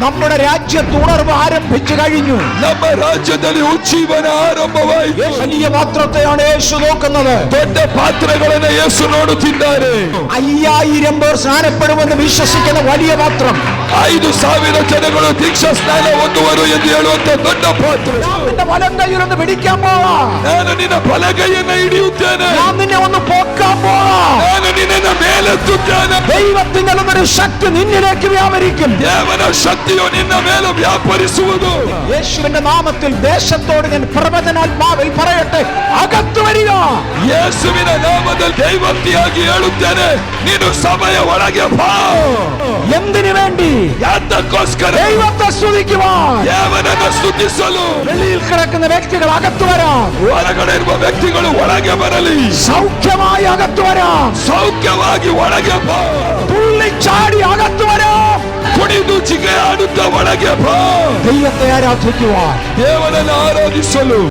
നമ്മുടെ രാജ്യത്ത് ഉണർവ് ആരംഭിച്ചു കഴിഞ്ഞു. ನಮ್ಮ ರಾಜ್ಯದಲ್ಲಿ ಉಜ್ಜೀವನ ಆರಂಭವಾಯಿತು. വലിയ പാത്രത്തെയാണ് യേശു നോക്കുന്നത്. ದೊಡ್ಡ ಪಾತ್ರೆಗಳನ್ನು ಯೇಸು ನೋಡುತ್ತಿದ್ದಾರೆ. 5000 പേർ സ്നാനപ്പെടുമെന്ന് വിശ്വസിക്കുന്ന വലിയ പാത്രം. 5000 ಜನಗಳು ದೀಕ್ಷಾ ಸ್ನಾನ ಹೊಂದುವರು ಎಂದು ಹೇಳುವಂತ ದೊಡ್ಡ ಪಾತ್ರೆ. നിന്റെ വലം കൈയിലൊന്ന് പിടിക്കാൻ പോവാ. ನಾನು ನಿನ್ನ ಬಲಗೈಯನ್ನು ಹಿಡಿಯುತ್ತೇನೆ. ഞാൻ നിന്നെ ഒന്ന് പൊക്കാൻ പോവാ. ನಾನು ನಿನ್ನನ್ನು ಮೇಲೆತ್ತುತ್ತೇನೆ. ദൈവത്തിന്റെ ഒരു ശക്തി നിന്നിലേക്ക് വ്യാപരിക്കും. ದೇವರ ಶಕ್ತಿಯು ನಿನ್ನ ಮೇಲೆ ವ್ಯಾಪರಿಸುವುದು. യേശുവിന്റെ നാമത്തിൽ ദേശത്തോട് ഞാൻ പ്രവചനാത്മാവിൽ പറയട്ടെ, അകത്തു വരിക. ಯೇಸುವಿನ ನಾಮದಲ್ಲಿ ದೈವೋಕ್ತಿಯಾಗಿ ಹೇಳುತ್ತೇನೆ, ನೀನು ಸಭೆಯ ಒಳಗೆ ಬಾ. എന്തിനു വേണ്ടി? ಯಾತಕ್ಕೋಸ್ಕರ? ദൈവത്തെ സ്തുതിക്കുവാൻ, ದೇವರನ್ನು ಸ್ತುತಿಸಲು. വെളിയിൽ കിടക്കുന്ന വ്യക്തികൾ അകത്തു വരാം. ಹೊರಗಡೆ ಇರುವ ವ್ಯಕ್ತಿಗಳು ಒಳಗೆ ಬರಲಿ. സൗഖ്യമായി അകത്തു വരാം. ಸೌಖ್ಯವಾಗಿ ಒಳಗೆ ಬಾ. തുള്ളിച്ചാടി അകത്തു വരാം. ಕುಣಿದು ಜಿಗೆ ಆಡುತ್ತಾ ಒಳಗೆ ಬಾ. ദൈവത്തെ ആരാധിക്കുവാൻ, ದೇವರನ್ನು ಆರಾಧಿಸಲು.